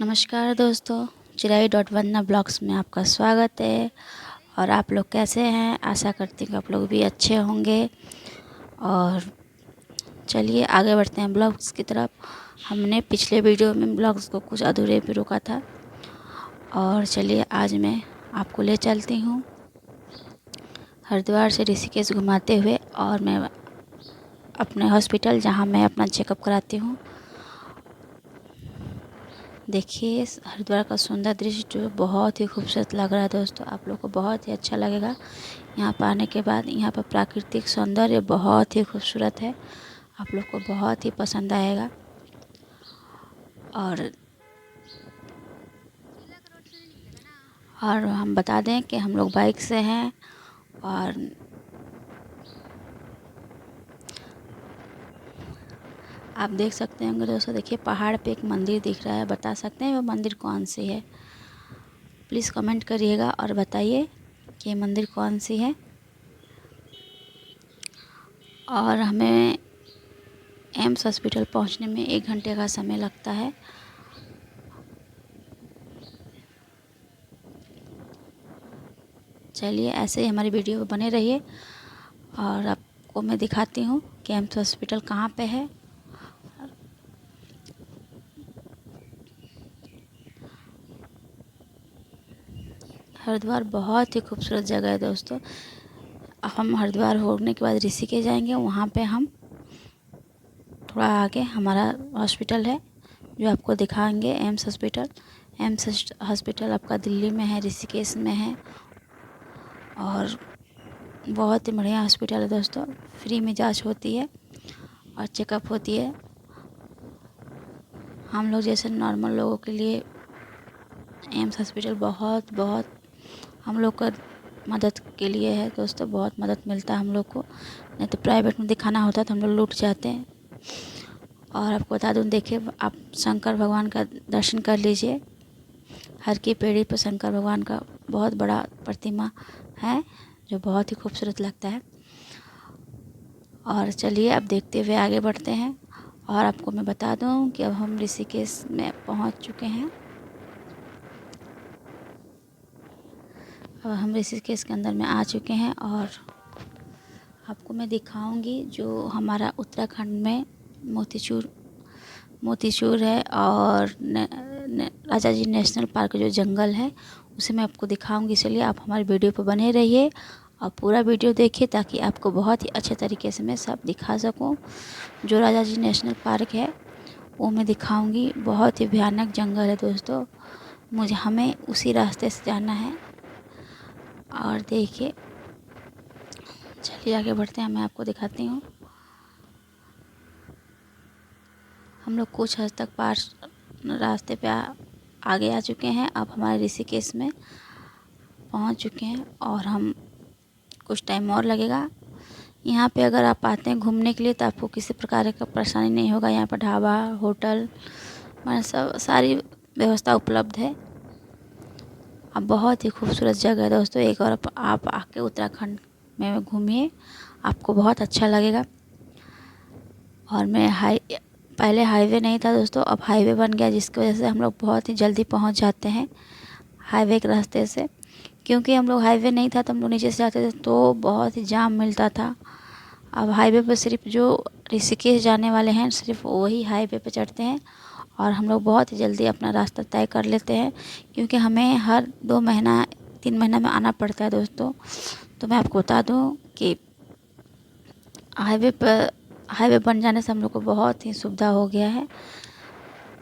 नमस्कार दोस्तों, चिराई ब्लॉग्स में आपका स्वागत है। और आप लोग कैसे हैं? आशा करती हूँ कि आप लोग भी अच्छे होंगे। और चलिए आगे बढ़ते हैं ब्लॉग्स की तरफ। हमने पिछले वीडियो में ब्लॉग्स को कुछ अधूरे पे रोका था, और चलिए आज मैं आपको ले चलती हूँ हरिद्वार से ऋषिकेश घुमाते हुए, और मैं अपने हॉस्पिटल जहाँ मैं अपना चेकअप कराती हूँ। देखिए हरिद्वार का सुंदर दृश्य जो बहुत ही खूबसूरत लग रहा है दोस्तों, आप लोग को बहुत ही अच्छा लगेगा यहाँ पर आने के बाद। यहाँ पर प्राकृतिक सौंदर्य बहुत ही खूबसूरत है, आप लोग को बहुत ही पसंद आएगा। और हम बता दें कि हम लोग बाइक से हैं, और आप देख सकते होंगे दोस्तों। देखिए पहाड़ पे एक मंदिर दिख रहा है, बता सकते हैं वो मंदिर कौन सी है? प्लीज़ कमेंट करिएगा और बताइए कि ये मंदिर कौन सी है। और हमें एम्स हॉस्पिटल पहुंचने में 1 घंटे का समय लगता है। चलिए ऐसे ही हमारी वीडियो में बने रहिए, और आपको मैं दिखाती हूँ कि एम्स हॉस्पिटल कहाँ पे है। हरिद्वार बहुत ही खूबसूरत जगह है दोस्तों। हम हरिद्वार होने के बाद ऋषिकेश जाएंगे, वहाँ पे हम थोड़ा आगे हमारा हॉस्पिटल है जो आपको दिखाएंगे, एम्स हॉस्पिटल। एम्स हॉस्पिटल आपका दिल्ली में है, ऋषिकेश में है, और बहुत ही बढ़िया हॉस्पिटल है दोस्तों। फ्री में जांच होती है और चेकअप होती है। हम लोग जैसे नॉर्मल लोगों के लिए एम्स हॉस्पिटल बहुत बहुत हम लोग का मदद के लिए है दोस्तों। बहुत मदद मिलता है हम लोग को, नहीं तो प्राइवेट में दिखाना होता है तो हम लोग लूट जाते हैं। और आपको बता दूं, देखिए आप शंकर भगवान का दर्शन कर लीजिए। हर की पेड़ी पर शंकर भगवान का बहुत बड़ा प्रतिमा है जो बहुत ही खूबसूरत लगता है। और चलिए अब देखते हुए आगे बढ़ते हैं। और आपको मैं बता दूं कि अब हम ऋषिकेश में पहुंच चुके हैं। अब हम ऋषिकेश के अंदर में आ चुके हैं, और आपको मैं दिखाऊंगी जो हमारा उत्तराखंड में मोतीचूर है, और राजा जी नेशनल पार्क जो जंगल है उसे मैं आपको दिखाऊंगी। चलिए आप हमारी वीडियो पर बने रहिए और पूरा वीडियो देखिए, ताकि आपको बहुत ही अच्छे तरीके से मैं सब दिखा सकूं। जो राजा जी नेशनल पार्क है वो मैं दिखाऊंगी। बहुत ही भयानक जंगल है दोस्तों, हमें उसी रास्ते से जाना है। और देखिए चलिए आगे बढ़ते हैं, मैं आपको दिखाती हूँ। हम लोग कुछ हद तक पार रास्ते पे आगे आ चुके हैं। अब हमारे ऋषिकेश में पहुंच चुके हैं, और हम कुछ टाइम और लगेगा। यहाँ पे अगर आप आते हैं घूमने के लिए तो आपको किसी प्रकार का परेशानी नहीं होगा। यहाँ पर ढाबा, होटल, मतलब सब सारी व्यवस्था उपलब्ध है। अब बहुत ही खूबसूरत जगह है दोस्तों, एक और आप आके उत्तराखंड में घूमिए, आपको बहुत अच्छा लगेगा। और पहले हाईवे नहीं था दोस्तों, अब हाईवे बन गया, जिसकी वजह से हम लोग बहुत ही जल्दी पहुंच जाते हैं हाईवे के रास्ते से। क्योंकि हम लोग हाईवे नहीं था तो हम लोग नीचे से जाते थे तो बहुत ही जाम मिलता था। अब हाईवे पर सिर्फ जो ऋषिकेश जाने वाले हैं सिर्फ वही हाईवे पे चढ़ते हैं, और हम लोग बहुत ही जल्दी अपना रास्ता तय कर लेते हैं। क्योंकि हमें हर 2 महीना 3 महीना में आना पड़ता है दोस्तों। तो मैं आपको बता दूं कि हाईवे बन जाने से हम लोग को बहुत ही सुविधा हो गया है।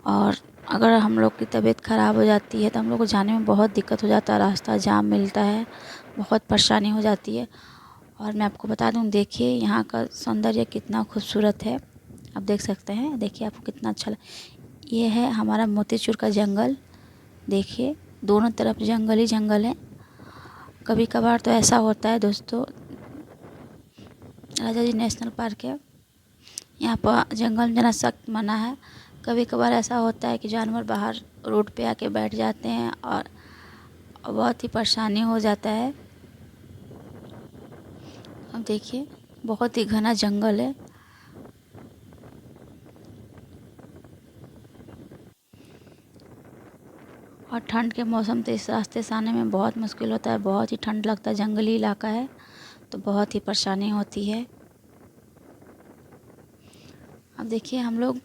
और अगर हम लोग की तबीयत ख़राब हो जाती है तो हम लोग को जाने में बहुत दिक्कत हो जाता है, रास्ता जाम मिलता है, बहुत परेशानी हो जाती है। और मैं आपको बता दूं, देखिए यहाँ का सौंदर्य कितना खूबसूरत है, आप देख सकते हैं। देखिए आपको कितना अच्छा ये है हमारा मोतीचूर का जंगल। देखिए दोनों तरफ जंगल ही जंगल है। कभी कभार तो ऐसा होता है दोस्तों, राजा जी नेशनल पार्क है, यहाँ पर जंगल में जाना सख्त मना है। कभी कभार ऐसा होता है कि जानवर बाहर रोड पे आके बैठ जाते हैं, और बहुत ही परेशानी हो जाता है। अब देखिए बहुत ही घना जंगल है। और ठंड के मौसम तो इस रास्ते से आने में बहुत मुश्किल होता है, बहुत ही ठंड लगता है, जंगली इलाका है तो बहुत ही परेशानी होती है। अब देखिए हम लोग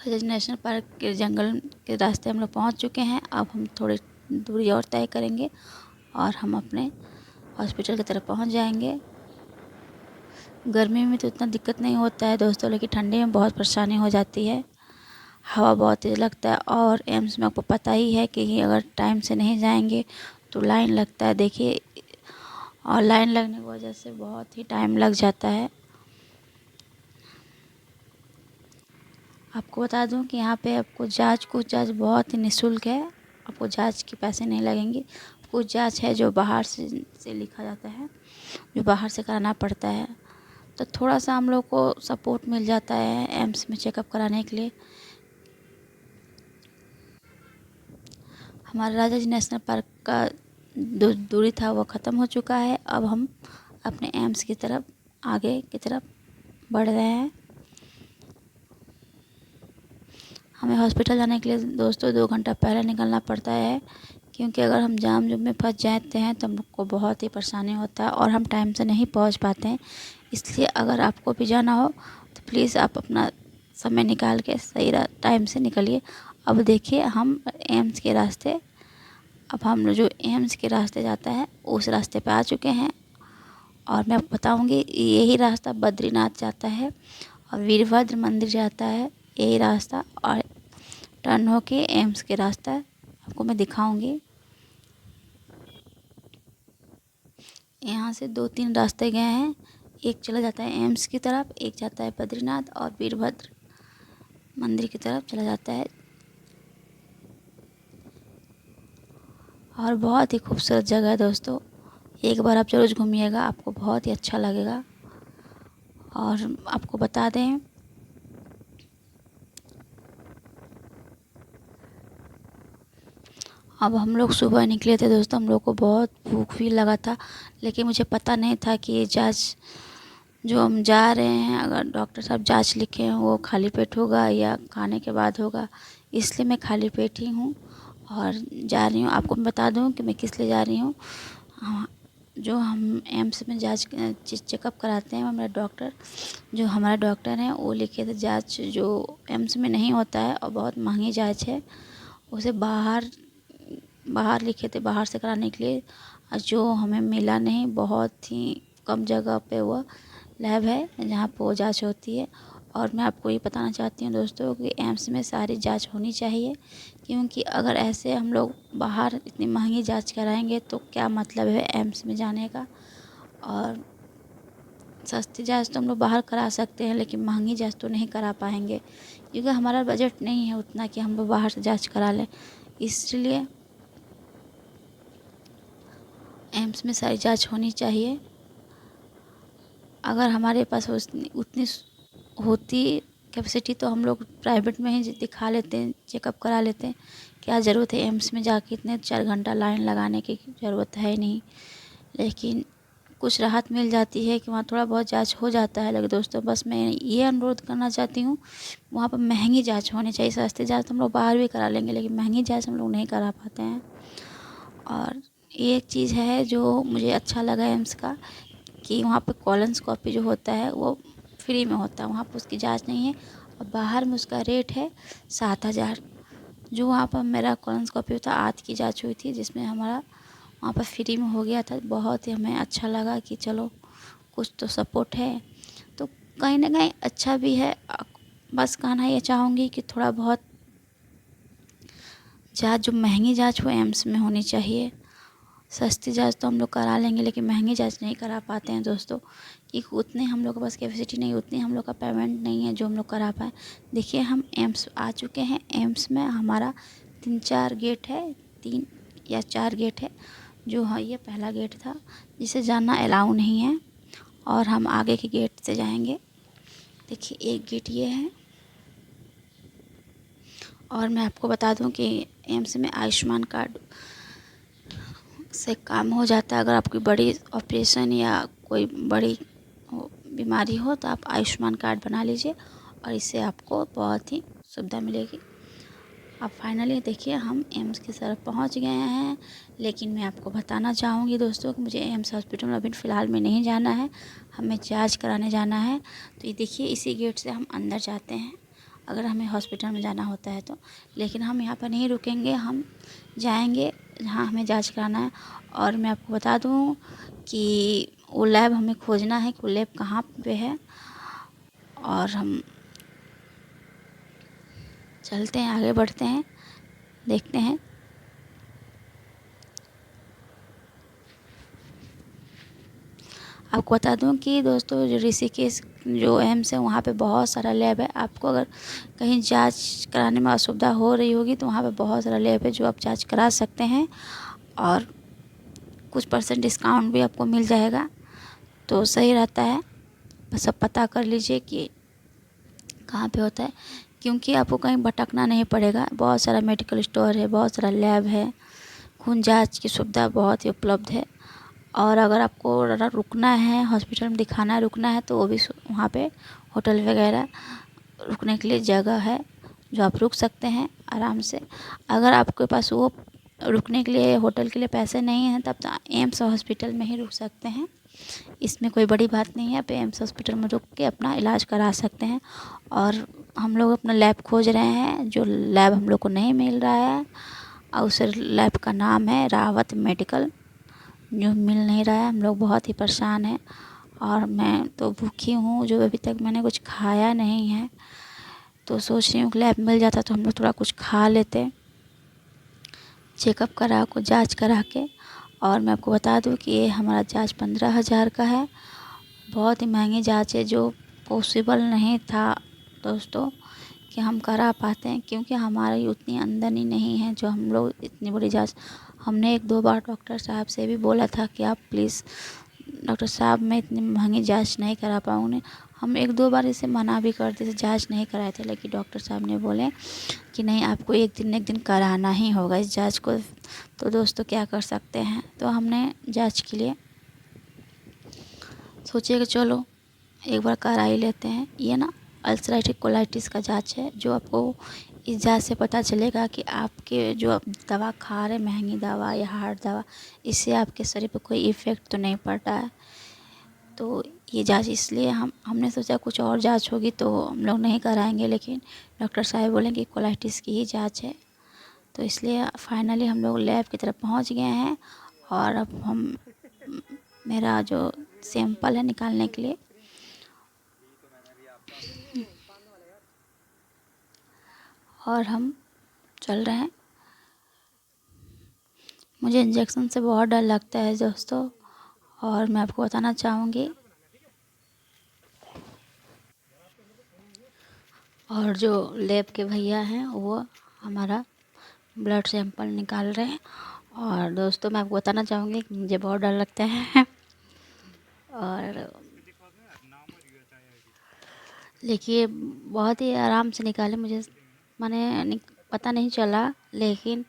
रजत नेशनल पार्क के जंगल के रास्ते हम लोग पहुँच चुके हैं। अब हम थोड़ी दूरी और तय करेंगे और हम अपने हॉस्पिटल की तरफ पहुँच जाएंगे। गर्मी में तो इतना दिक्कत नहीं होता है दोस्तों, लेकिन ठंडी में बहुत परेशानी हो जाती है, हवा बहुत तेज़ लगता है। और एम्स में आपको पता ही है कि अगर टाइम से नहीं जाएंगे तो लाइन लगता है, देखिए, और लाइन लगने की वजह से बहुत ही टाइम लग जाता है। आपको बता दूं कि यहाँ पे आपको कुछ जाँच बहुत ही निःशुल्क है, आपको जाँच के पैसे नहीं लगेंगे। कुछ जाँच है जो बाहर से लिखा जाता है, जो बाहर से कराना पड़ता है, तो थोड़ा सा हम लोग को सपोर्ट मिल जाता है एम्स में चेकअप कराने के लिए। हमारा राजा जी नेशनल पार्क का दूरी था वो ख़त्म हो चुका है। अब हम अपने एम्स की तरफ आगे की तरफ बढ़ रहे हैं। हमें हॉस्पिटल जाने के लिए दोस्तों 2 घंटा पहले निकलना पड़ता है, क्योंकि अगर हम जाम जुम में फंस जाते हैं तो हम लोग को बहुत ही परेशानी होता है और हम टाइम से नहीं पहुंच पाते हैं। इसलिए अगर आपको भी जाना हो तो प्लीज़ आप अपना समय निकाल के सही टाइम से निकलिए। अब देखिए हम एम्स के रास्ते, अब हम जो एम्स के रास्ते जाता है उस रास्ते पे आ चुके हैं। और मैं आपको बताऊँगी यही रास्ता बद्रीनाथ जाता है और वीरभद्र मंदिर जाता है, यही रास्ता। और टर्न होके एम्स के रास्ता आपको मैं दिखाऊंगी। यहाँ से 2-3 रास्ते गए हैं, एक चला जाता है एम्स की तरफ, एक जाता है बद्रीनाथ और वीरभद्र मंदिर की तरफ चला जाता है। और बहुत ही खूबसूरत जगह है दोस्तों, एक बार आप ज़रूर घूमिएगा, आपको बहुत ही अच्छा लगेगा। और आपको बता दें अब हम लोग सुबह निकले थे दोस्तों, हम लोग को बहुत भूख भी लगा था, लेकिन मुझे पता नहीं था कि ये जाँच जो हम जा रहे हैं, अगर डॉक्टर साहब जाँच लिखे हैं वो खाली पेट होगा या खाने के बाद होगा, इसलिए मैं खाली पेट ही हूँ और जा रही हूँ। आपको मैं बता दूँ कि मैं किस लिए जा रही हूँ। जो हम एम्स में जाँच चेकअप कराते हैं, हमारा डॉक्टर, जो हमारा डॉक्टर हैं वो लिखे थे जाँच जो एम्स में नहीं होता है और बहुत महंगी जाँच है, उसे बाहर लिखे थे, बाहर से कराने के लिए, जो हमें मिला नहीं। बहुत ही कम जगह पे वो लैब है जहाँ पर वो जाँच होती है। और मैं आपको ये बताना चाहती हूँ दोस्तों कि एम्स में सारी जाँच होनी चाहिए, क्योंकि अगर ऐसे हम लोग बाहर इतनी महंगी जाँच कराएंगे तो क्या मतलब है एम्स में जाने का। और सस्ती जाँच तो हम लोग बाहर करा सकते हैं, लेकिन महंगी जाँच तो नहीं करा पाएंगे, क्योंकि हमारा बजट नहीं है उतना कि हम लोग बाहर से जाँच करा लें। इसलिए एम्स में सारी जाँच होनी चाहिए। अगर हमारे पास उतनी होती कैपेसिटी तो हम लोग प्राइवेट में ही दिखा लेते हैं, चेकअप करा लेते हैं। क्या ज़रूरत है एम्स में जाके इतने 4 घंटा लाइन लगाने की, ज़रूरत है नहीं। लेकिन कुछ राहत मिल जाती है कि वहाँ थोड़ा बहुत जांच हो जाता है। लेकिन दोस्तों बस मैं ये अनुरोध करना चाहती हूँ, वहाँ पर महंगी जांच होनी चाहिए। सस्ती जांच हम लोग बाहर भी करा लेंगे, लेकिन महंगी जांच हम लोग नहीं करा पाते हैं। और एक चीज़ है जो मुझे अच्छा लगा एम्स का, कि वहाँ पे कोलोनोस्कोपी जो होता है वो फ्री में होता है, वहाँ पर उसकी जांच नहीं है। और बाहर में उसका रेट है 7,000। जो वहाँ पर मेरा कोलोनोस्कोपी था, आँत की जांच हुई थी, जिसमें हमारा वहाँ पर फ्री में हो गया था। बहुत ही हमें अच्छा लगा कि चलो कुछ तो सपोर्ट है, तो कहीं ना कहीं अच्छा भी है। बस कहना ये चाहूँगी कि थोड़ा बहुत जांच, जो महंगी जांच वो एम्स में होनी चाहिए। सस्ती जांच तो हम लोग करा लेंगे, लेकिन महंगी जांच नहीं करा पाते हैं दोस्तों, कि उतने हम लोग के पास कैपेसिटी नहीं, उतनी हम लोग का पेमेंट नहीं है जो हम लोग करा पाए। देखिए हम एम्स आ चुके हैं। एम्स में हमारा 3-4 गेट है, 3 या 4 गेट है। जो है ये पहला गेट था, जिसे जाना अलाउ नहीं है, और हम आगे के गेट से जाएंगे। देखिए एक गेट ये है। और मैं आपको बता दूं कि एम्स में आयुष्मान कार्ड से काम हो जाता है। अगर आपकी बड़ी ऑपरेशन या कोई बड़ी बीमारी हो तो आप आयुष्मान कार्ड बना लीजिए, और इससे आपको बहुत ही सुविधा मिलेगी। अब फाइनली देखिए हम एम्स की तरफ पहुंच गए हैं। लेकिन मैं आपको बताना चाहूँगी दोस्तों कि मुझे एम्स हॉस्पिटल में अभी फ़िलहाल में नहीं जाना है, हमें जांच कराने जाना है। तो ये देखिए इसी गेट से हम अंदर जाते हैं अगर हमें हॉस्पिटल में जाना होता है तो। लेकिन हम यहाँ पर नहीं रुकेंगे, हम जाएंगे जहाँ हमें जांच कराना है। और मैं आपको बता दूँ कि वो लैब हमें खोजना है कि वो लैब कहाँ पे है। और हम चलते हैं, आगे बढ़ते हैं, देखते हैं। आपको बता दूं कि दोस्तों जो ऋषिकेश जो एम्स है वहाँ पे बहुत सारा लैब है। आपको अगर कहीं जांच कराने में असुविधा हो रही होगी तो वहाँ पे बहुत सारा लैब है जो आप जांच करा सकते हैं और कुछ % डिस्काउंट भी आपको मिल जाएगा, तो सही रहता है। बस आप पता कर लीजिए कि कहाँ पे होता है, क्योंकि आपको कहीं भटकना नहीं पड़ेगा। बहुत सारा मेडिकल स्टोर है, बहुत सारा लैब है, खून जांच की सुविधा बहुत ही उपलब्ध है। और अगर आपको रुकना है हॉस्पिटल में दिखाना है, रुकना है तो वो भी वहाँ पे होटल वगैरह रुकने के लिए जगह है जो आप रुक सकते हैं आराम से। अगर आपके पास वो रुकने के लिए होटल के लिए पैसे नहीं हैं तब तो एम्स हॉस्पिटल में ही रुक सकते हैं। इसमें कोई बड़ी बात नहीं है, आप एम्स हॉस्पिटल में रुक के अपना इलाज करा सकते हैं। और हम लोग अपना लैब खोज रहे हैं, जो लैब हम लोग को नहीं मिल रहा है और उस लैब का नाम है रावत मेडिकल, जो मिल नहीं रहा है। हम लोग बहुत ही परेशान हैं और मैं तो भूखी हूँ, जो अभी तक मैंने कुछ खाया नहीं है। तो सोच रही हूँ कि लैब मिल जाता तो हम लोग थोड़ा कुछ खा लेते, चेकअप करा को जांच करा के। और मैं आपको बता दूँ कि ये हमारा जांच 15,000 का है। बहुत ही महंगी जांच है, जो पॉसिबल नहीं था दोस्तों कि हम करा पाते हैं, क्योंकि हमारी उतनी आमदनी नहीं है जो हम लोग इतनी बड़ी जांच। हमने 1-2 बार डॉक्टर साहब से भी बोला था कि आप प्लीज़ डॉक्टर साहब मैं इतनी महंगी जांच नहीं करा पाऊँगी। हम 1-2 बार इसे मना भी करते थे, जांच नहीं कराए थे, लेकिन डॉक्टर साहब ने बोले कि नहीं आपको एक दिन एक दिन कराना ही होगा इस जांच को। तो दोस्तों क्या कर सकते हैं, तो हमने जांच के लिए सोचे कि चलो एक बार करा ही लेते हैं। ये ना अल्सरेटिव कोलाइटिस का जांच है, जो आपको इस जांच से पता चलेगा कि आपके जो आप दवा खा रहे महंगी दवा या हार्ड दवा, इससे आपके शरीर पर कोई इफ़ेक्ट तो नहीं पड़ रहा है। तो ये जांच इसलिए हमने सोचा कुछ और जांच होगी तो हम लोग नहीं कराएंगे, लेकिन डॉक्टर साहब बोलेंगे कोलाइटिस की ही जांच है। तो इसलिए फाइनली हम लोग लैब की तरफ पहुंच गए हैं। और अब हम मेरा जो सैंपल है निकालने के लिए और हम चल रहे हैं। मुझे इंजेक्शन से बहुत डर लगता है दोस्तों, और मैं आपको बताना चाहूँगी। और जो लैब के भैया हैं वो हमारा ब्लड सैंपल निकाल रहे हैं। और दोस्तों मैं आपको बताना चाहूँगी कि मुझे बहुत डर लगता है और देखिए बहुत ही आराम से निकाले, मुझे माने पता नहीं चला, लेकिन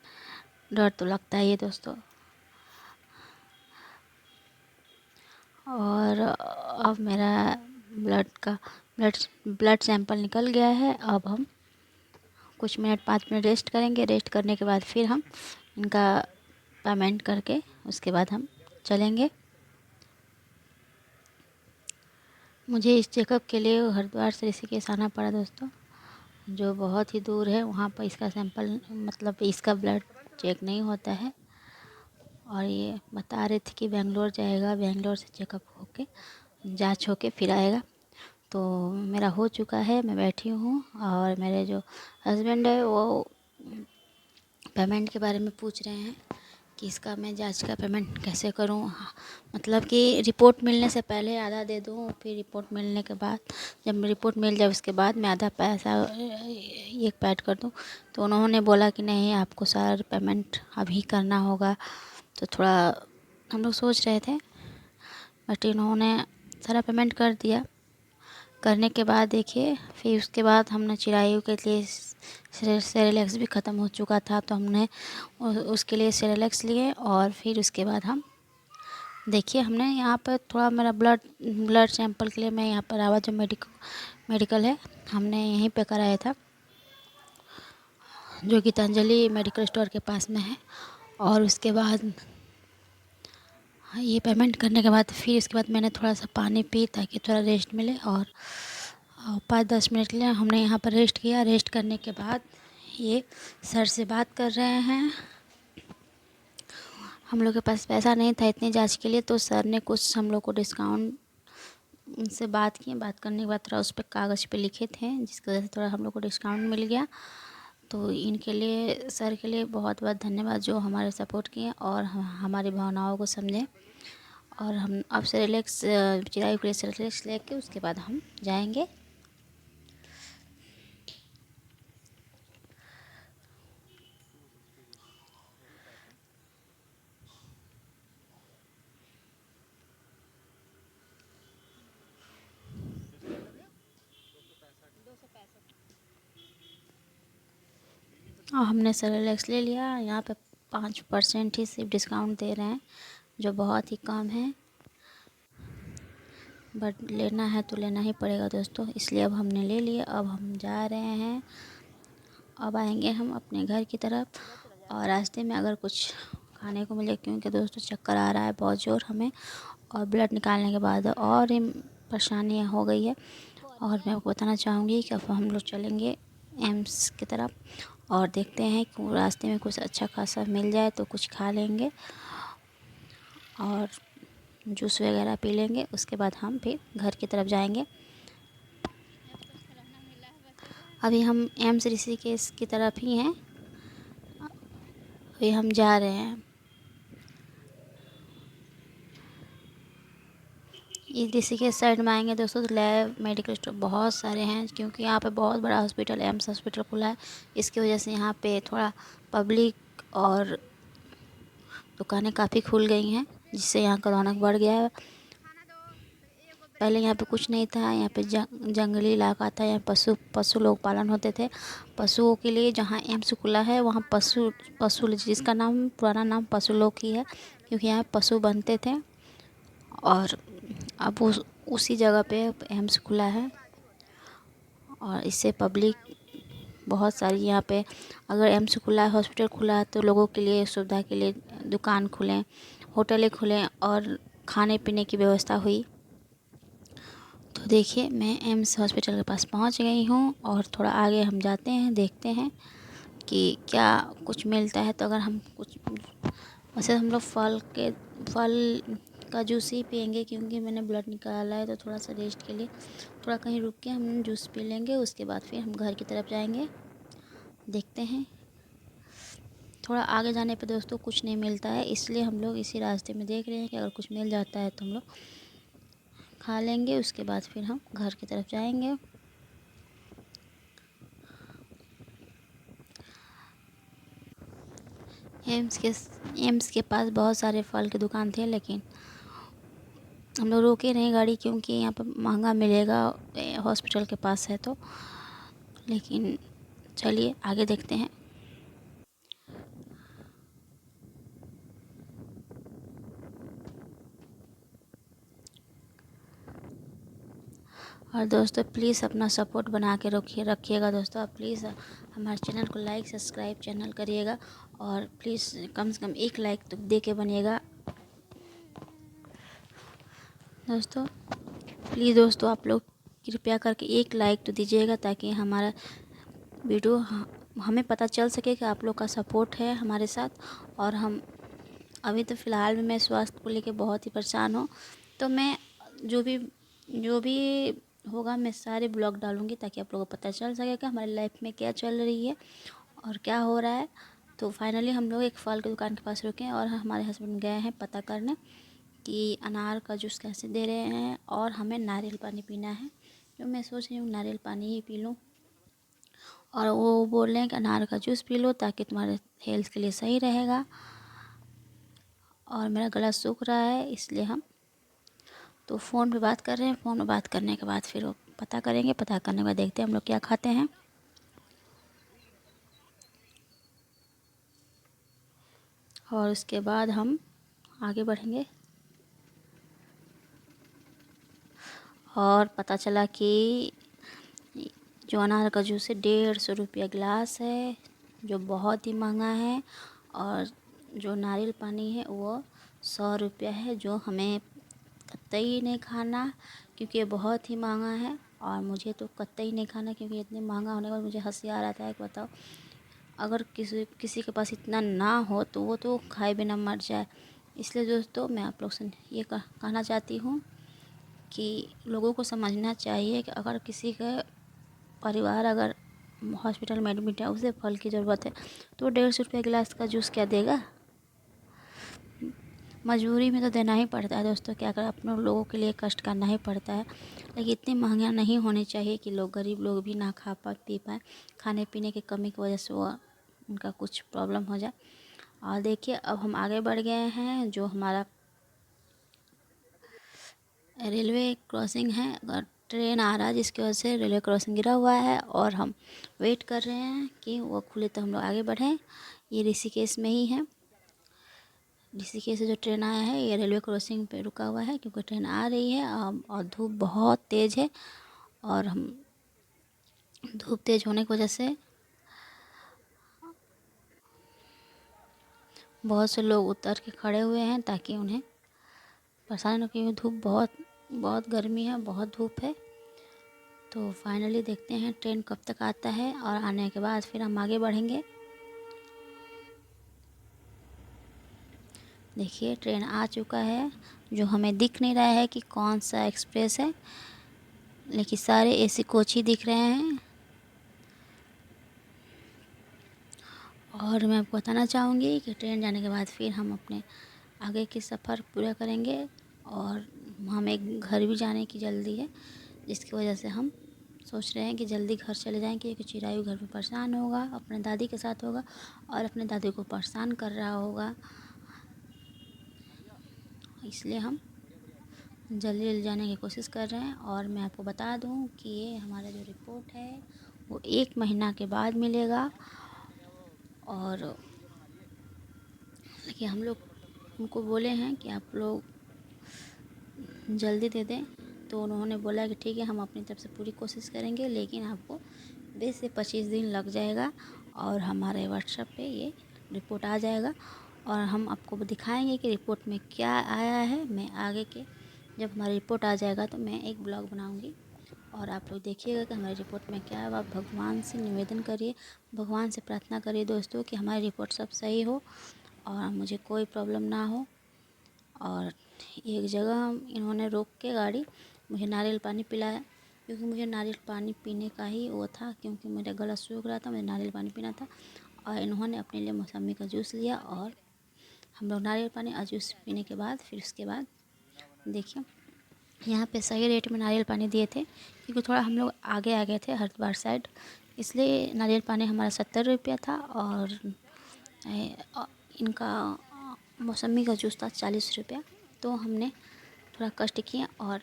डर तो लगता ही है दोस्तों। और अब मेरा ब्लड ब्लड सैंपल निकल गया है। अब हम कुछ मिनट 5 मिनट रेस्ट करेंगे। रेस्ट करने के बाद फिर हम इनका पेमेंट करके उसके बाद हम चलेंगे। मुझे इस चेकअप के लिए हरिद्वार से ऋषिकेश आना पड़ा दोस्तों, जो बहुत ही दूर है। वहाँ पर इसका सैंपल मतलब इसका ब्लड चेक नहीं होता है। और ये बता रहे थे कि बेंगलोर जाएगा, बेंगलोर से चेकअप होके जांच होके फिर आएगा। तो मेरा हो चुका है, मैं बैठी हूँ। और मेरे जो हस्बैंड है वो पेमेंट के बारे में पूछ रहे हैं कि इसका मैं जांच का पेमेंट कैसे करूं। मतलब कि रिपोर्ट मिलने से पहले आधा दे दूं, फिर रिपोर्ट मिलने के बाद जब रिपोर्ट मिल जाए उसके बाद मैं आधा पैसा ये पैड कर दूं। तो उन्होंने बोला कि नहीं आपको सारा पेमेंट अभी करना होगा। तो थोड़ा हम लोग सोच रहे थे, बट इन्होंने सारा पेमेंट कर दिया। करने के बाद देखिए फिर उसके बाद हमने चिरायु के लिए सेरेलैक्स भी ख़त्म हो चुका था, तो हमने उसके लिए सेरेलैक्स लिए। और फिर उसके बाद हम देखिए हमने यहाँ पर थोड़ा मेरा ब्लड सैंपल के लिए मैं यहाँ पर आवाज़ जो मेडिकल है हमने यहीं पे कराया था। जो गीतांजलि मेडिकल स्टोर के पास में है। और उसके बाद ये पेमेंट करने के बाद फिर इसके बाद मैंने थोड़ा सा पानी पी ताकि थोड़ा रेस्ट मिले। और 5-10 मिनट के लिए हमने यहाँ पर रेस्ट किया। रेस्ट करने के बाद ये सर से बात कर रहे हैं। हम लोग के पास पैसा नहीं था इतनी जांच के लिए, तो सर ने कुछ हम लोग को डिस्काउंट उनसे बात की। बात करने के बाद थोड़ा उस पर कागज़ पे लिखे थे, जिसकी वजह से थोड़ा हम लोग को डिस्काउंट मिल गया। तो इनके लिए, सर के लिए बहुत बहुत धन्यवाद जो हमारे सपोर्ट किए और हमारी भावनाओं को समझे। और हम अब से रिलैक्स, चिरायु के लिए रिलैक्स लेके उसके बाद हम जाएंगे। और हमने सेरेलेक्स ले लिया। यहाँ पे 5% ही सिर्फ डिस्काउंट दे रहे हैं, जो बहुत ही कम है, बट लेना है तो लेना ही पड़ेगा दोस्तों। इसलिए अब हमने ले लिया। अब हम जा रहे हैं। अब आएंगे हम अपने घर की तरफ। और रास्ते में अगर कुछ खाने को मिले, क्योंकि दोस्तों चक्कर आ रहा है बहुत ज़ोर हमें, और ब्लड निकालने के बाद और ही परेशानियाँ हो गई है। और मैं आपको बताना चाहूँगी कि अब हम लोग चलेंगे एम्स की तरफ और देखते हैं कि रास्ते में कुछ अच्छा खासा मिल जाए तो कुछ खा लेंगे और जूस वगैरह पी लेंगे। उसके बाद हम फिर घर की तरफ जाएंगे। अभी हम एम्स ऋषिकेश की तरफ ही हैं। अभी हम जा रहे हैं। ये ऋषिकेश साइड में आएंगे दोस्तों तो लैब, मेडिकल स्टोर बहुत सारे हैं, क्योंकि यहाँ पे बहुत बड़ा हॉस्पिटल, एम्स हॉस्पिटल खुला है। इसकी वजह से यहाँ पे थोड़ा पब्लिक और दुकानें काफ़ी खुल गई हैं, जिससे यहाँ का रौनक बढ़ गया है। पहले यहाँ पे कुछ नहीं था। यहाँ पे जंगली इलाका था। यहाँ पशु लोग पालन होते थे। पशुओं के लिए जहाँ एम्स खुला है वहाँ पशु जिसका नाम, पुराना नाम पशु लोग ही है, क्योंकि यहाँ पशु बनते थे। और अब उसी जगह पे एम्स खुला है। और इससे पब्लिक बहुत सारी यहाँ पे, अगर एम्स खुला है, हॉस्पिटल खुला है, तो लोगों के लिए सुविधा के लिए दुकान खुलें, होटलें खुलें और खाने पीने की व्यवस्था हुई। तो देखिए, मैं एम्स हॉस्पिटल के पास पहुँच गई हूँ और थोड़ा आगे हम जाते हैं, देखते हैं कि क्या कुछ मिलता है। तो अगर हम कुछ, वैसे हम लोग फल का जूस ही पियेंगे, क्योंकि मैंने ब्लड निकाला है। तो थोड़ा सा रेस्ट के लिए थोड़ा कहीं रुक के हम जूस पी लेंगे। उसके बाद फिर हम घर की तरफ जाएंगे। देखते हैं। थोड़ा आगे जाने पे दोस्तों कुछ नहीं मिलता है, इसलिए हम लोग इसी रास्ते में देख रहे हैं कि अगर कुछ मिल जाता है तो हम लोग खा लेंगे। उसके बाद फिर हम घर की तरफ जाएंगे। एम्स के पास बहुत सारे फल की दुकान थे, लेकिन हम लोग रोके नहीं गाड़ी, क्योंकि यहाँ पर महंगा मिलेगा, हॉस्पिटल के पास है तो। लेकिन चलिए आगे देखते हैं। और दोस्तों प्लीज़ अपना सपोर्ट बना के रखिएगा दोस्तों। आप प्लीज़ हमारे चैनल को लाइक सब्सक्राइब चैनल करिएगा। और प्लीज़ कम से कम 1 लाइक तो दे के बनिएगा दोस्तों। प्लीज़ दोस्तों आप लोग कृपया करके 1 लाइक तो दीजिएगा, ताकि हमारा वीडियो हमें पता चल सके कि आप लोग का सपोर्ट है हमारे साथ। और हम अभी तो फ़िलहाल में मैं स्वास्थ्य को लेके बहुत ही परेशान हूँ। तो मैं जो भी होगा मैं सारे ब्लॉग डालूँगी, ताकि आप लोगों को पता चल सके कि हमारी लाइफ में क्या चल रही है और क्या हो रहा है। तो फाइनली हम लोग एक फल की दुकान के पास रुके और हमारे हस्बैंड गए हैं पता करने कि अनार का जूस कैसे दे रहे हैं, और हमें नारियल पानी पीना है। तो मैं सोच रही हूँ नारियल पानी ही पी लूँ। और वो बोल रहे हैं कि अनार का जूस पी लो ताकि तुम्हारे हेल्थ के लिए सही रहेगा। और मेरा गला सूख रहा है, इसलिए हम तो फ़ोन पे बात कर रहे हैं। फ़ोन पे बात करने के बाद फिर वो पता करेंगे। पता करने के बाद देखते हैं हम लोग क्या खाते हैं। और उसके बाद हम आगे बढ़ेंगे। और पता चला कि जो अनार का जूस है 150 रुपया गिलास है, जो बहुत ही महंगा है, और जो नारियल पानी है वो 100 रुपया है, जो हमें कतई नहीं खाना क्योंकि ये बहुत ही महंगा है। और मुझे तो कतई नहीं खाना क्योंकि इतने महंगा होने के बाद मुझे हंसी आ रहा था कि बताओ, अगर किसी किसी के पास इतना ना हो तो वो तो खाए बिना मर जाए। इसलिए दोस्तों मैं आप लोग से ये कहना चाहती हूँ कि लोगों को समझना चाहिए कि अगर किसी का परिवार अगर हॉस्पिटल में एडमिट है, उसे फल की ज़रूरत है, तो 150 रुपये गिलास का जूस क्या देगा? मजबूरी में तो देना ही पड़ता है दोस्तों, क्या करें, अपने लोगों के लिए कष्ट करना ही पड़ता है। लेकिन इतनी महंगा नहीं होनी चाहिए कि लोग, गरीब लोग भी ना खा पी पाए, खाने पीने की कमी की वजह से वो उनका कुछ प्रॉब्लम हो जाए। और देखिए अब हम आगे बढ़ गए हैं, जो हमारा रेलवे क्रॉसिंग है, अगर ट्रेन आ रहा है जिसकी वजह से रेलवे क्रॉसिंग गिरा हुआ है, और हम वेट कर रहे हैं कि वो खुले तो हम लोग आगे बढ़ें। ये ऋषिकेश में ही है। ऋषिकेश से जो ट्रेन आया है ये रेलवे क्रॉसिंग पे रुका हुआ है क्योंकि ट्रेन आ रही है, और धूप बहुत तेज़ है, और हम धूप तेज़ होने की वजह से बहुत से लोग उतर के खड़े हुए हैं ताकि उन्हें परेशानी न हो, क्योंकि धूप बहुत बहुत गर्मी है, बहुत धूप है। तो फाइनली देखते हैं ट्रेन कब तक आता है, और आने के बाद फिर हम आगे बढ़ेंगे। देखिए ट्रेन आ चुका है, जो हमें दिख नहीं रहा है कि कौन सा एक्सप्रेस है, लेकिन सारे एसी कोच ही दिख रहे हैं। और मैं आपको बताना चाहूँगी कि ट्रेन जाने के बाद फिर हम अपने आगे की सफ़र पूरा करेंगे, और हमें घर भी जाने की जल्दी है, जिसकी वजह से हम सोच रहे हैं कि जल्दी घर चले जाएं, क्योंकि चिरायु घर में परेशान होगा, अपने दादी के साथ होगा और अपने दादी को परेशान कर रहा होगा। इसलिए हम जल्दी जल्दी जाने की कोशिश कर रहे हैं। और मैं आपको बता दूं कि ये हमारा जो रिपोर्ट है वो 1 महीना के बाद मिलेगा। और देखिए हम लोग उनको बोले हैं कि आप लोग जल्दी दे दें, तो उन्होंने बोला कि ठीक है, हम अपनी तरफ से पूरी कोशिश करेंगे, लेकिन आपको 20 से 25 दिन लग जाएगा, और हमारे व्हाट्सएप पे ये रिपोर्ट आ जाएगा, और हम आपको दिखाएंगे कि रिपोर्ट में क्या आया है। मैं आगे के जब हमारी रिपोर्ट आ जाएगा तो मैं एक ब्लॉग बनाऊंगी, और आप लोग देखिएगा कि हमारी रिपोर्ट में क्या है। आप भगवान से निवेदन करिए, भगवान से प्रार्थना करिए दोस्तों कि हमारी रिपोर्ट सब सही हो और मुझे कोई प्रॉब्लम ना हो। और एक जगह इन्होंने रोक के गाड़ी मुझे नारियल पानी पिलाया, क्योंकि मुझे नारियल पानी पीने का ही वो था, क्योंकि मेरा गला सूख रहा था, मुझे नारियल पानी पीना था। और इन्होंने अपने लिए मौसमी का जूस लिया, और हम लोग नारियल पानी और जूस पीने के बाद फिर उसके बाद देखिए यहाँ पे सही रेट में नारियल पानी दिए थे, क्योंकि थोड़ा हम लोग आगे आ गए थे हरिद्वार साइड, इसलिए नारियल पानी हमारा 70 रुपया था, और इनका मौसमी का जूस था 40 रुपया। तो हमने थोड़ा कष्ट किया, और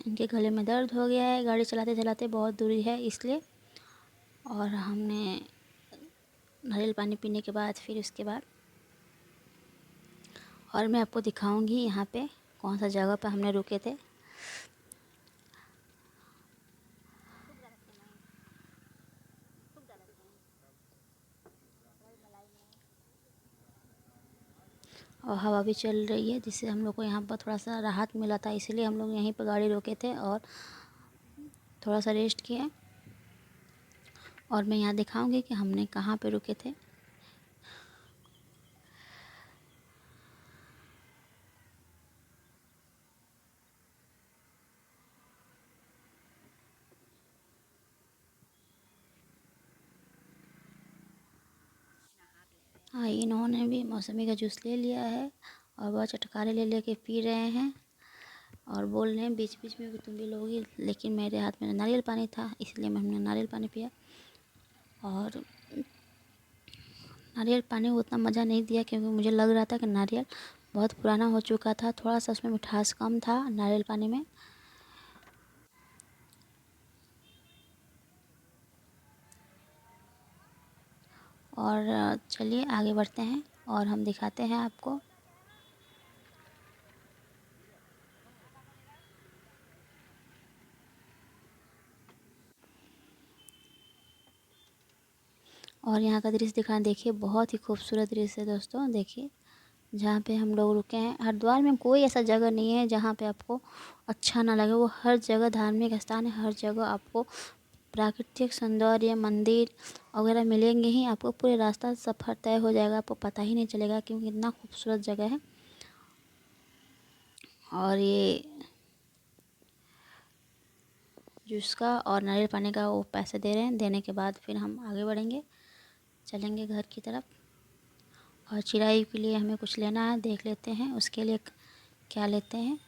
इनके गले में दर्द हो गया है गाड़ी चलाते चलाते, बहुत दूरी है इसलिए। और हमने नारियल पानी पीने के बाद फिर उसके बाद, और मैं आपको दिखाऊंगी यहाँ पे कौन सा जगह पर हमने रुके थे। और हवा भी चल रही है, जिससे हम लोग को यहाँ पर थोड़ा सा राहत मिला था, इसलिए हम लोग यहीं पर गाड़ी रोके थे और थोड़ा सा रेस्ट किए। और मैं यहाँ दिखाऊंगी कि हमने कहाँ पे रुके थे। हाँ, इन्होंने भी मौसमी का जूस ले लिया है, और बहुत चटकारे ले लेके पी रहे हैं, और बोल रहे हैं बीच बीच में भी तुम भी लोगी, लेकिन मेरे हाथ में नारियल पानी था, इसलिए हमने नारियल पानी पिया। और नारियल पानी में उतना मज़ा नहीं दिया, क्योंकि मुझे लग रहा था कि नारियल बहुत पुराना हो चुका था, थोड़ा सा उसमें मिठास कम था नारियल पानी में। और चलिए आगे बढ़ते हैं और हम दिखाते हैं आपको। और यहाँ का दृश्य दिखाना देखिए, बहुत ही खूबसूरत दृश्य है दोस्तों। देखिए जहाँ पे हम लोग रुके हैं, हरिद्वार में कोई ऐसा जगह नहीं है जहाँ पे आपको अच्छा ना लगे। वो हर जगह धार्मिक स्थान है, हर जगह आपको प्राकृतिक सौंदर्य, मंदिर वगैरह मिलेंगे ही। आपको पूरे रास्ता सफ़र तय हो जाएगा, आपको पता ही नहीं चलेगा क्योंकि इतना खूबसूरत जगह है। और ये जूस का और नारियल पानी का वो पैसे दे रहे हैं, देने के बाद फिर हम आगे बढ़ेंगे, चलेंगे घर की तरफ। और चिराई के लिए हमें कुछ लेना है, देख लेते हैं उसके लिए क्या लेते हैं।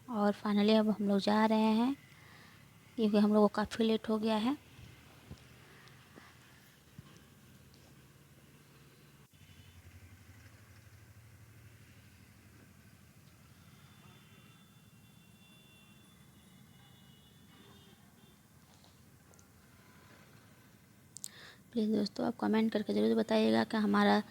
और फाइनली अब हम लोग जा रहे हैं क्योंकि हम लोग को काफ़ी लेट हो गया है। प्लीज़ दोस्तों आप कमेंट करके ज़रूर बताइएगा कि हमारा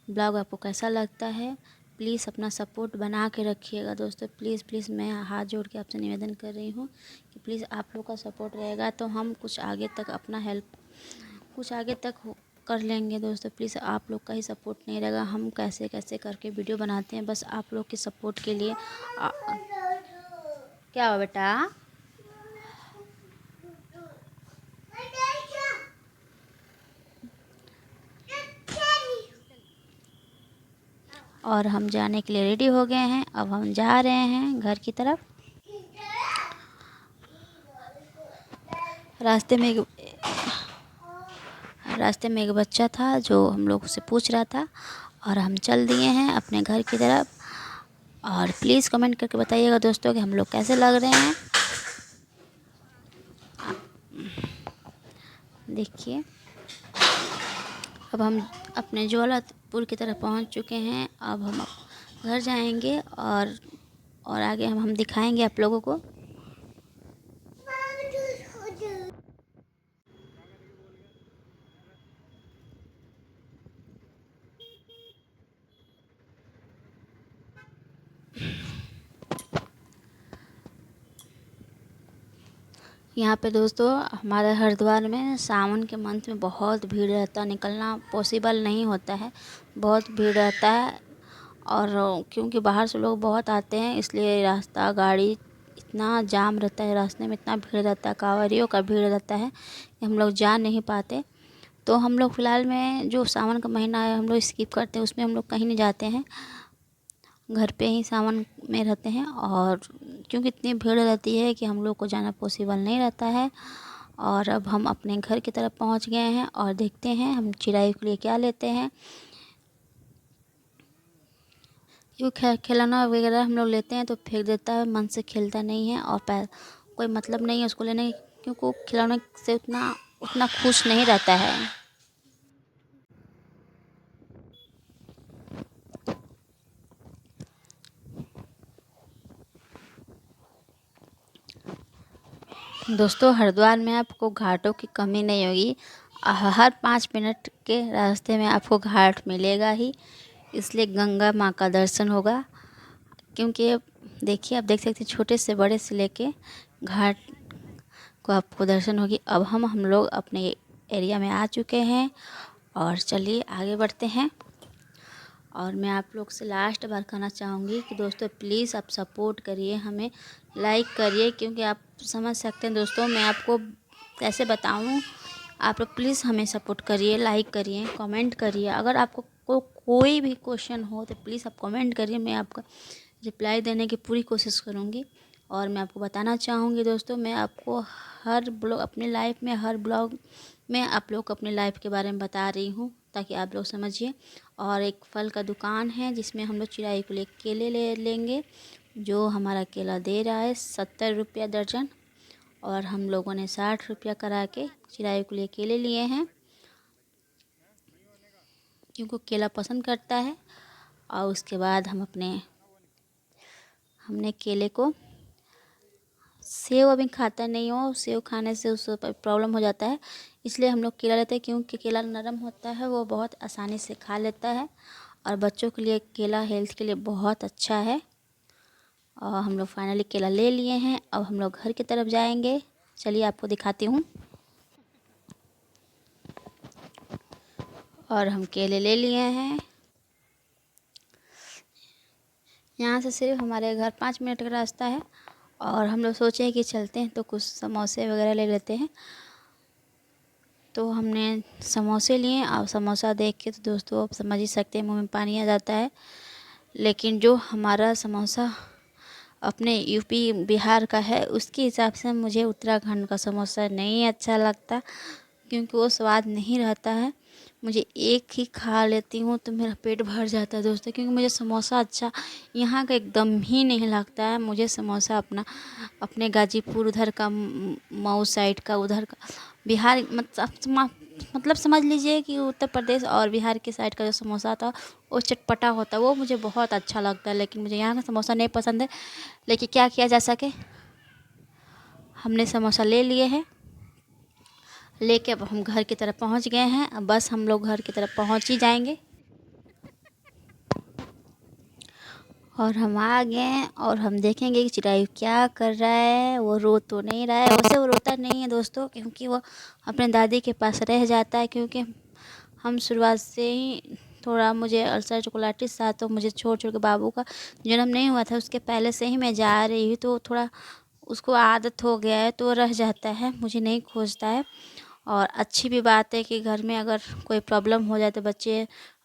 ब्लॉग आपको कैसा लगता है। प्लीज़ अपना सपोर्ट बना के रखिएगा दोस्तों, प्लीज़ प्लीज़ मैं हाथ जोड़ के आपसे निवेदन कर रही हूँ कि प्लीज़ आप लोग का सपोर्ट रहेगा तो हम कुछ आगे तक अपना हेल्प कुछ आगे तक कर लेंगे दोस्तों। प्लीज़ आप लोग का ही सपोर्ट नहीं रहेगा, हम कैसे कैसे करके वीडियो बनाते हैं, बस आप लोग के सपोर्ट के लिए। क्या हुआ बेटा? और हम जाने के लिए रेडी हो गए हैं, अब हम जा रहे हैं घर की तरफ। रास्ते में एक बच्चा था जो हम लोग से पूछ रहा था और हम चल दिए हैं अपने घर की तरफ। और प्लीज़ कमेंट करके बताइएगा दोस्तों कि हम लोग कैसे लग रहे हैं। देखिए अब हम अपने ज्वालापुर की तरफ पहुंच चुके हैं। अब हम घर जाएंगे और आगे हम दिखाएंगे आप लोगों को। यहाँ पे दोस्तों हमारे हरिद्वार में सावन के मंथ में बहुत भीड़ रहता है, निकलना पॉसिबल नहीं होता है, बहुत भीड़ रहता है। और क्योंकि बाहर से लोग बहुत आते हैं इसलिए रास्ता गाड़ी इतना जाम रहता है, रास्ते में इतना भीड़ रहता है, कांवरियों का भीड़ रहता है कि हम लोग जा नहीं पाते। तो हम लोग फ़िलहाल में जो सावन का महीना है हम लोग स्किप करते हैं, उसमें हम लोग कहीं नहीं जाते हैं, घर पे ही सावन में रहते हैं। और क्योंकि इतनी भीड़ रहती है कि हम लोग को जाना पॉसिबल नहीं रहता है। और अब हम अपने घर की तरफ पहुंच गए हैं और देखते हैं हम चिड़ाई के लिए क्या लेते हैं। क्योंकि खिलौना वगैरह हम लोग लेते हैं तो फेंक देता है, मन से खेलता नहीं है और कोई मतलब नहीं है उसको लेने, क्योंकि वो खिलौने से उतना उतना खुश नहीं रहता है। दोस्तों हरिद्वार में आपको घाटों की कमी नहीं होगी, हर 5 मिनट के रास्ते में आपको घाट मिलेगा ही, इसलिए गंगा माँ का दर्शन होगा। क्योंकि देखिए आप देख सकते हैं छोटे से बड़े से लेके घाट को आपको दर्शन होगी। अब हम लोग अपने एरिया में आ चुके हैं और चलिए आगे बढ़ते हैं। और मैं आप लोग से लास्ट बार कहना चाहूँगी कि दोस्तों प्लीज़ आप सपोर्ट करिए, हमें लाइक करिए, क्योंकि आप समझ सकते हैं दोस्तों मैं आपको कैसे बताऊँ। आप लोग प्लीज़ हमें सपोर्ट करिए, लाइक करिए, कमेंट करिए। अगर आपको कोई भी क्वेश्चन हो तो प्लीज़ आप कमेंट करिए, मैं आपका रिप्लाई देने की पूरी कोशिश करूँगी। और मैं आपको बताना चाहूँगी दोस्तों मैं आपको हर ब्लॉग अपनी लाइफ में हर ब्लॉग में आप लोग को अपनी लाइफ के बारे में बता रही हूँ ताकि आप लोग समझिए। और एक फल का दुकान है जिसमें हम लोग चिड़ाई के लिए केले ले लेंगे, जो हमारा केला दे रहा है 70 रुपया दर्जन। और हम लोगों ने 60 रुपया करा के चिड़ाई के लिए केले लिए हैं क्योंकि केला पसंद करता है। और उसके बाद हमने केले को, सेव अभी खाता नहीं हो, सेव खाने से उस प्रॉब्लम हो जाता है, इसलिए हम लोग केला लेते हैं क्योंकि केला नरम होता है, वो बहुत आसानी से खा लेता है। और बच्चों के लिए केला हेल्थ के लिए बहुत अच्छा है। और हम लोग फाइनली केला ले लिए हैं, अब हम लोग घर की तरफ जाएंगे। चलिए आपको दिखाती हूँ। और हम केले ले लिए हैं। यहाँ से सिर्फ हमारे घर 5 मिनट का रास्ता है और हम लोग सोचे कि चलते हैं तो कुछ समोसे वगैरह ले लेते हैं। तो हमने समोसे लिए और समोसा देख के तो दोस्तों आप समझ ही सकते हैं, मुंह में पानी आ जाता है। लेकिन जो हमारा समोसा अपने यूपी बिहार का है उसके हिसाब से मुझे उत्तराखंड का समोसा नहीं अच्छा लगता, क्योंकि वो स्वाद नहीं रहता है। मुझे एक ही खा लेती हूँ तो मेरा पेट भर जाता है दोस्तों, क्योंकि मुझे समोसा अच्छा यहाँ का एकदम ही नहीं लगता है। मुझे समोसा अपने गाजीपुर उधर का, मऊ साइड का, उधर का बिहार मतलब समझ लीजिए कि उत्तर प्रदेश और बिहार के साइड का जो समोसा था वो चटपटा होता है, वो मुझे बहुत अच्छा लगता है। लेकिन मुझे यहाँ का समोसा नहीं पसंद है। लेकिन क्या किया जा सके, हमने समोसा ले लिए हैं। लेके अब हम घर की तरफ पहुंच गए हैं। अब बस हम लोग घर की तरफ पहुंच ही जाएंगे। और हम आ गए हैं और हम देखेंगे कि चिड़ै क्या कर रहा है। वो रो तो नहीं रहा है, वैसे वो रोता नहीं है दोस्तों, क्योंकि वो अपने दादी के पास रह जाता है। क्योंकि हम शुरुआत से ही थोड़ा, मुझे अल्सर कोलाइटिस था, तो मुझे छोड़ छोड़ के बाबू का जन्म नहीं हुआ था उसके पहले से ही मैं जा रही हूँ, तो थोड़ा उसको आदत हो गया है, तो रह जाता है, मुझे नहीं खोजता है। और अच्छी भी बात है कि घर में अगर कोई प्रॉब्लम हो जाए तो बच्चे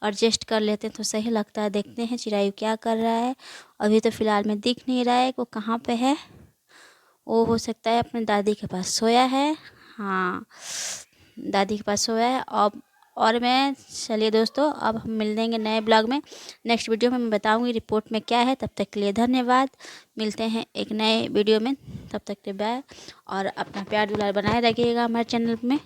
एडजस्ट कर लेते हैं, तो सही लगता है। देखते हैं चिड़ै क्या कर रहा है। अभी तो फ़िलहाल में दिख नहीं रहा है वो कहाँ पे है। वो हो सकता है अपने दादी के पास सोया है। हाँ, दादी के पास सोया है। अब और मैं, चलिए दोस्तों, अब हम मिल लेंगे नए ब्लॉग में। नेक्स्ट वीडियो में मैं बताऊंगी रिपोर्ट में क्या है। तब तक के लिए धन्यवाद। मिलते हैं एक नए वीडियो में, तब तक के बाय। और अपना प्यार दुलार बनाए रखिएगा हमारे चैनल में।